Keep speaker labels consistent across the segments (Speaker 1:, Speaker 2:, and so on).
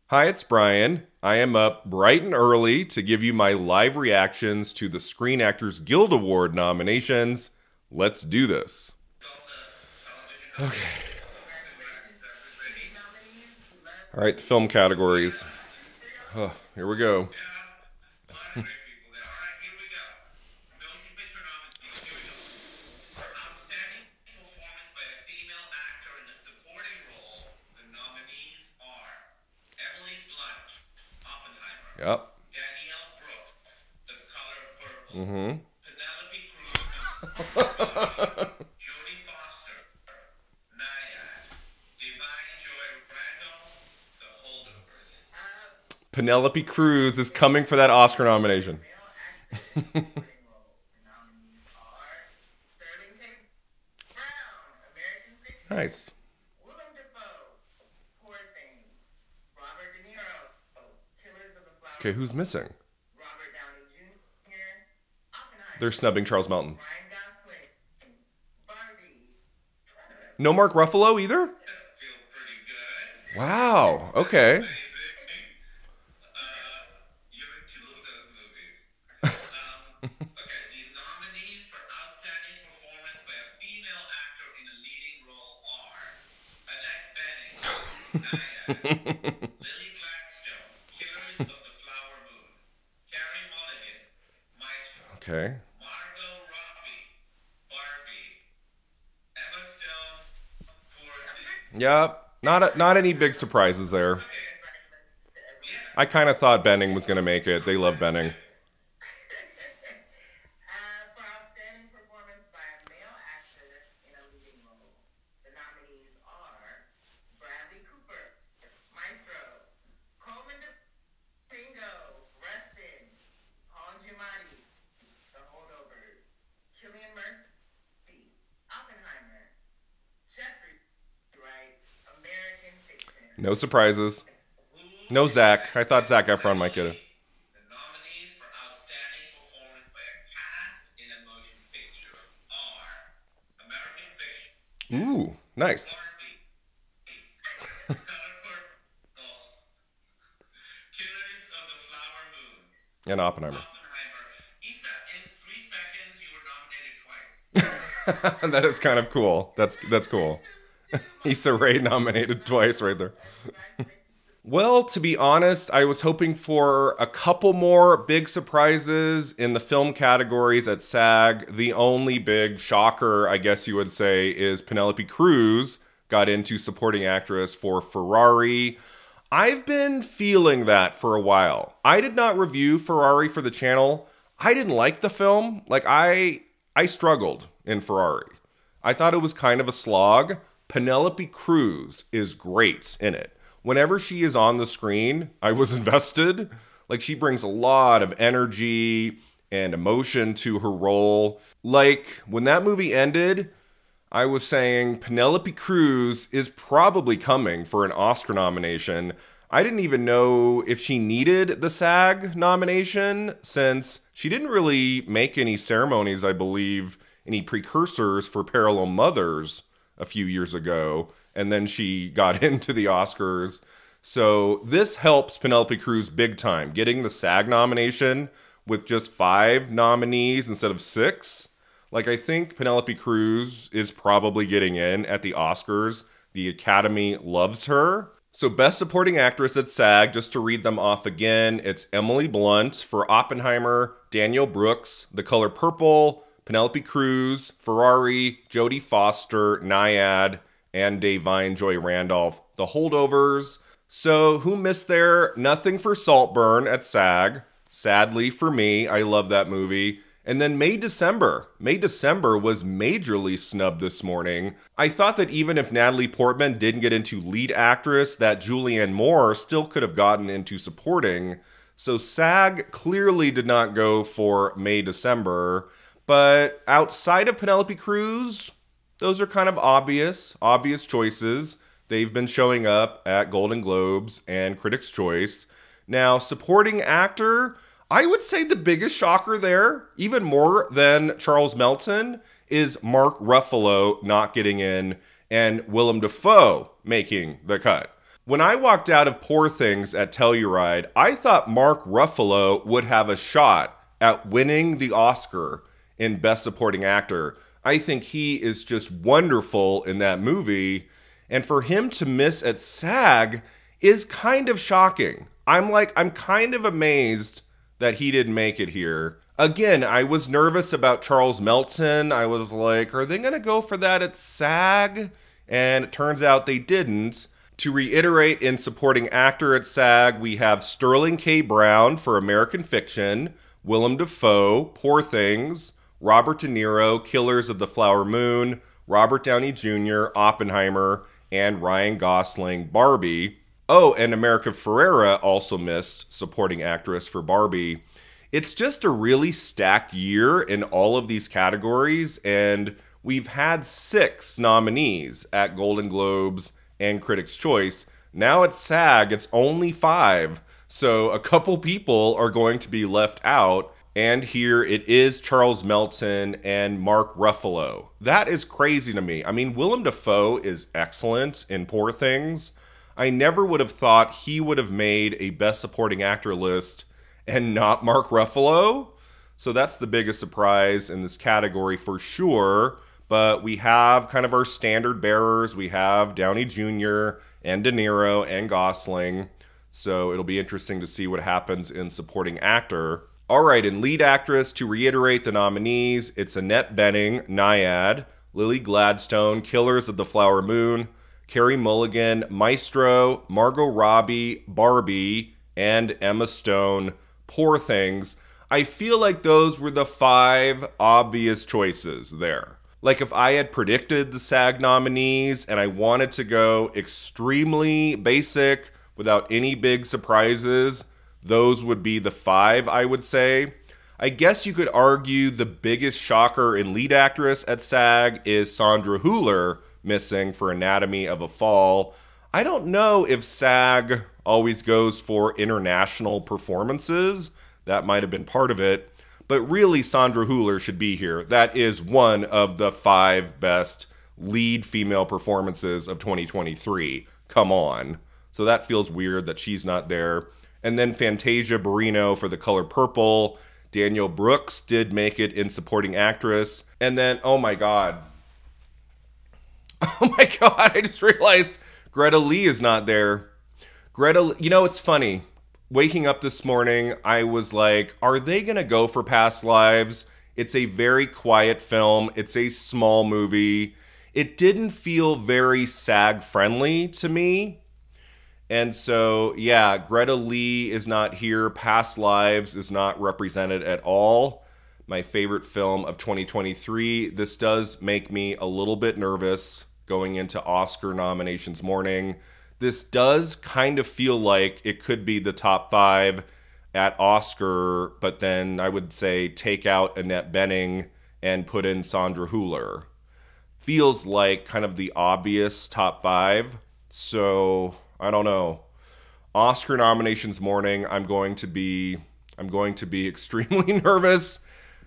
Speaker 1: Hi, it's Brian. I am up bright and early to give you my live reactions to the Screen Actors Guild Award nominations. Let's do this. Okay. All right, the film categories. Oh, here we go. Yep. Mm-hmm. Penelope Cruz is coming for that Oscar nomination. Nice. Okay, who's missing? They're snubbing Charles Melton. No Mark Ruffalo either? Wow, okay. Okay. Yeah, not any big surprises there. I kind of thought Benning was going to make it. They love Benning. No surprises. No Zach. I thought Zac Efron might get it. Ooh, nice. And Oppenheimer. That is kind of cool. That's cool. Issa Rae nominated twice right there. Well, to be honest, I was hoping for a couple more big surprises in the film categories at SAG. The only big shocker, I guess you would say, is Penelope Cruz got into supporting actress for Ferrari. I've been feeling that for a while. I did not review Ferrari for the channel. I didn't like the film. I struggled in Ferrari. I thought it was kind of a slog. Penelope Cruz is great in it. Whenever she is on the screen, I was invested. She brings a lot of energy and emotion to her role. When that movie ended, I was saying Penelope Cruz is probably coming for an Oscar nomination. I didn't even know if she needed the SAG nomination since she didn't really make any ceremonies, I believe, any precursors for Parallel Mothers a few years ago. And then she got into the Oscars. So this helps Penelope Cruz big time. Getting the SAG nomination with just 5 nominees instead of 6. I think Penelope Cruz is probably getting in at the Oscars. The Academy loves her. So Best Supporting Actress at SAG, just to read them off again, it's Emily Blunt for Oppenheimer, Danielle Brooks, The Color Purple, Penelope Cruz, Ferrari, Jodie Foster, Nyad, and Da'Vine Joy Randolph, The Holdovers. So who missed there? Nothing for Saltburn at SAG. Sadly for me, I love that movie. And then May December. May December was majorly snubbed this morning. I thought that even if Natalie Portman didn't get into lead actress, that Julianne Moore still could have gotten into supporting. So SAG clearly did not go for May December. But outside of Penelope Cruz, those are kind of obvious choices. They've been showing up at Golden Globes and Critics' Choice. Now, supporting actor, I would say the biggest shocker there, even more than Charles Melton, is Mark Ruffalo not getting in and Willem Dafoe making the cut. When I walked out of Poor Things at Telluride, I thought Mark Ruffalo would have a shot at winning the Oscar in Best Supporting Actor. I think he is just wonderful in that movie, and for him to miss at SAG is kind of shocking. I'm kind of amazed that he didn't make it here. Again, I was nervous about Charles Melton. I was like, are they going to go for that at SAG? And it turns out they didn't. To reiterate, in supporting actor at SAG, we have Sterling K. Brown for American Fiction, Willem Dafoe, Poor Things, Robert De Niro, Killers of the Flower Moon, Robert Downey Jr., Oppenheimer, and Ryan Gosling, Barbie. Oh, and America Ferrera also missed supporting actress for Barbie. It's just a really stacked year in all of these categories, and we've had 6 nominees at Golden Globes and Critics' Choice. Now at SAG, it's only 5. So a couple people are going to be left out. And here it is Charles Melton and Mark Ruffalo. That is crazy to me. I mean, Willem Dafoe is excellent in Poor Things. I never would have thought he would have made a Best Supporting Actor list and not Mark Ruffalo. So that's the biggest surprise in this category for sure. But we have kind of our standard bearers. We have Downey Jr. and De Niro and Gosling. So it'll be interesting to see what happens in supporting actor. All right, in lead actress, to reiterate the nominees, it's Annette Bening, Naiad, Lily Gladstone, Killers of the Flower Moon, Carey Mulligan, Maestro, Margot Robbie, Barbie, and Emma Stone, Poor Things. I feel like those were the 5 obvious choices there. Like if I had predicted the SAG nominees and I wanted to go extremely basic without any big surprises, those would be the 5, I would say. I guess you could argue the biggest shocker in lead actress at SAG is Sandra Hüller missing for Anatomy of a Fall. I don't know if SAG always goes for international performances. That might have been part of it. But really, Sandra Hüller should be here. That is one of the 5 best lead female performances of 2023. Come on. So that feels weird that she's not there. And then Fantasia Barrino for The Color Purple. Danielle Brooks did make it in supporting actress. And then, oh my God. Oh my God, I just realized Greta Lee is not there. Greta, you know, it's funny. Waking up this morning, I was like, are they going to go for Past Lives? It's a very quiet film. It's a small movie. It didn't feel very SAG-friendly to me. And so, yeah, Greta Lee is not here. Past Lives is not represented at all. My favorite film of 2023. This does make me a little bit nervous going into Oscar nominations morning. This does kind of feel like it could be the top 5 at Oscar, but then I would say take out Annette Bening and put in Sandra Hüller. Feels like kind of the obvious top 5. So, I don't know. Oscar nominations morning, I'm going to be extremely nervous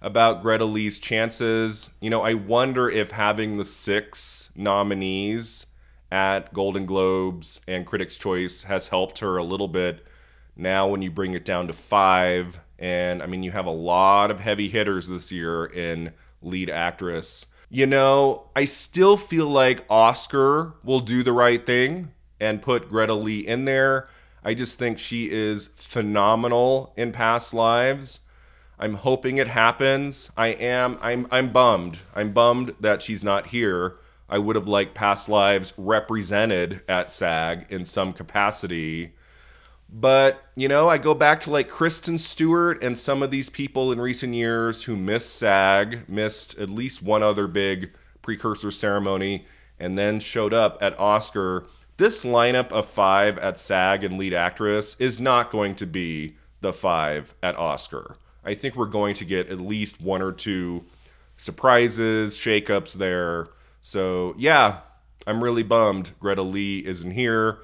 Speaker 1: about Greta Lee's chances. You know, I wonder if having the 6 nominees at Golden Globes and Critics' Choice has helped her a little bit. Now when you bring it down to 5, and I mean, you have a lot of heavy hitters this year in lead actress. You know, I still feel like Oscar will do the right thing and put Greta Lee in there. I just think she is phenomenal in Past Lives. I'm hoping it happens. I'm bummed. I'm bummed that she's not here. I would have liked Past Lives represented at SAG in some capacity. But, you know, I go back to like Kristen Stewart and some of these people in recent years who missed SAG, missed at least one other big precursor ceremony, and then showed up at Oscar. This lineup of 5 at SAG and lead actress is not going to be the 5 at Oscar. I think we're going to get at least 1 or 2 surprises, shakeups there. So, yeah, I'm really bummed Greta Lee isn't here.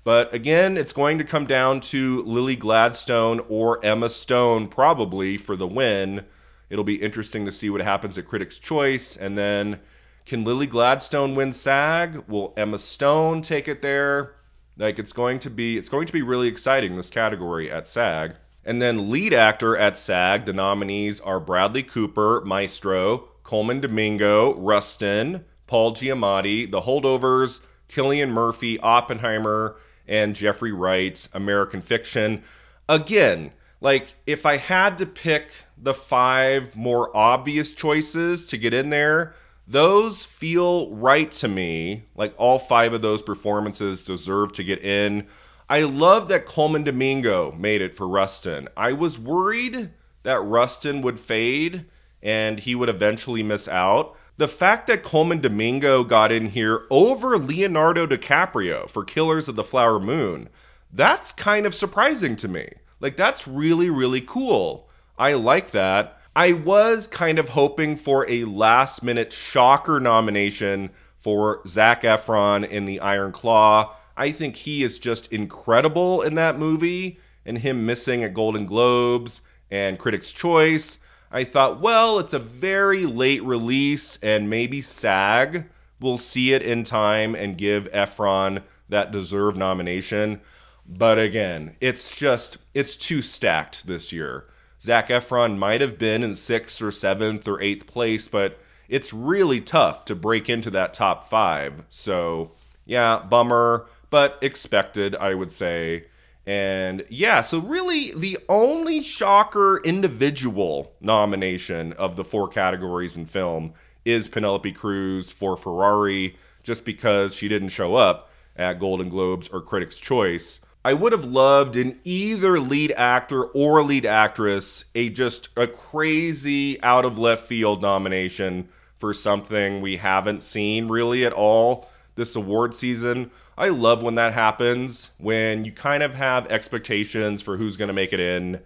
Speaker 1: But again, it's going to come down to Lily Gladstone or Emma Stone probably for the win. It'll be interesting to see what happens at Critics' Choice. And then, can Lily Gladstone win SAG? Will Emma Stone take it there? Like it's going to be really exciting, this category at SAG. And then lead actor at SAG, the nominees are Bradley Cooper, Maestro, Coleman Domingo, Rustin, Paul Giamatti, The Holdovers, Cillian Murphy, Oppenheimer, and Jeffrey Wright, American Fiction. Again, like if I had to pick the 5 more obvious choices to get in there, those feel right to me. Like all 5 of those performances deserve to get in. I love that Coleman Domingo made it for Rustin. I was worried that Rustin would fade and he would eventually miss out. The fact that Coleman Domingo got in here over Leonardo DiCaprio for Killers of the Flower Moon, that's kind of surprising to me. Like, that's really, really cool. I like that. I was kind of hoping for a last-minute shocker nomination for Zac Efron in The Iron Claw. I think he is just incredible in that movie, and him missing at Golden Globes and Critics' Choice. I thought, well, it's a very late release, and maybe SAG will see it in time and give Efron that deserved nomination. But again, it's too stacked this year. Zac Efron might have been in 6th or 7th or 8th place, but it's really tough to break into that top 5. So yeah, bummer, but expected, I would say. And yeah, so really the only shocker individual nomination of the 4 categories in film is Penelope Cruz for Ferrari, just because she didn't show up at Golden Globes or Critics' Choice. I would have loved in either lead actor or lead actress just a crazy out of left field nomination for something we haven't seen really at all this award season. I love when that happens, when you kind of have expectations for who's going to make it in,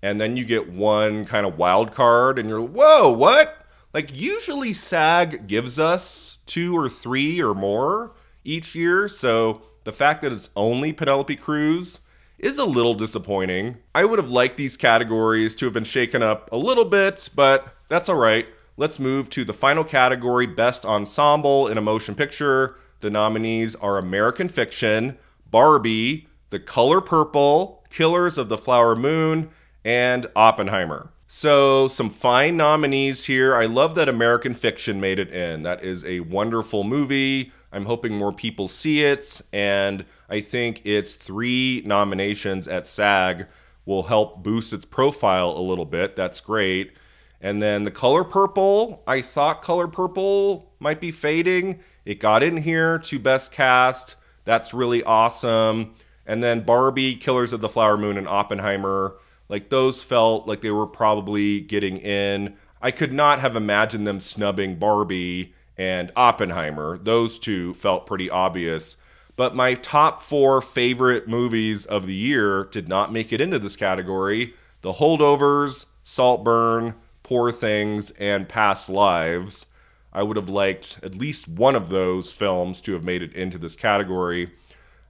Speaker 1: and then you get one kind of wild card, and you're, whoa, what? Like, usually SAG gives us 2 or 3 or more each year, so the fact that it's only Penelope Cruz is a little disappointing. I would have liked these categories to have been shaken up a little bit, but that's all right. Let's move to the final category, Best Ensemble in a Motion Picture. The nominees are American Fiction, Barbie, The Color Purple, Killers of the Flower Moon, and Oppenheimer. So some fine nominees here. I love that American Fiction made it in. That is a wonderful movie. I'm hoping more people see it, and I think its 3 nominations at SAG will help boost its profile a little bit. That's great. And then The Color Purple, I thought Color Purple might be fading. It got in here to Best Cast. That's really awesome. And then Barbie, Killers of the Flower Moon, and Oppenheimer, like those felt like they were probably getting in. I could not have imagined them snubbing Barbie and Oppenheimer. Those 2 felt pretty obvious. But my top 4 favorite movies of the year did not make it into this category. The Holdovers, Saltburn, Poor Things, and Past Lives. I would have liked at least one of those films to have made it into this category.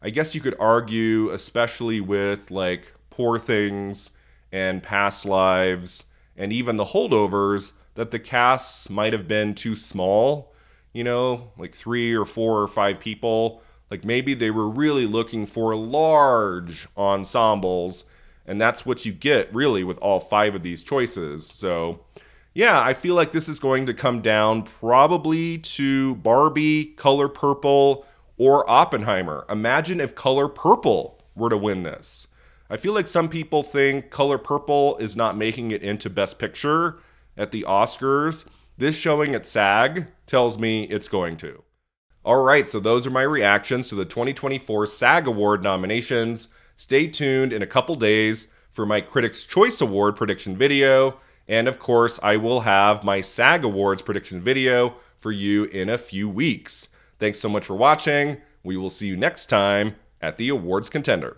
Speaker 1: I guess you could argue, especially with like Poor Things and Past Lives and even The Holdovers, that the casts might have been too small, you know, like 3 or 4 or 5 people. Like maybe they were really looking for large ensembles, and that's what you get really with all 5 of these choices. So yeah, I feel like this is going to come down probably to Barbie, Color Purple, or Oppenheimer. Imagine if Color Purple were to win this. I feel like some people think Color Purple is not making it into Best Picture at the Oscars. This showing at SAG tells me it's going to. All right, so those are my reactions to the 2024 SAG Award nominations. Stay tuned in a couple days for my Critics' Choice Award prediction video. And of course, I will have my SAG Awards prediction video for you in a few weeks. Thanks so much for watching. We will see you next time at the Awards Contender.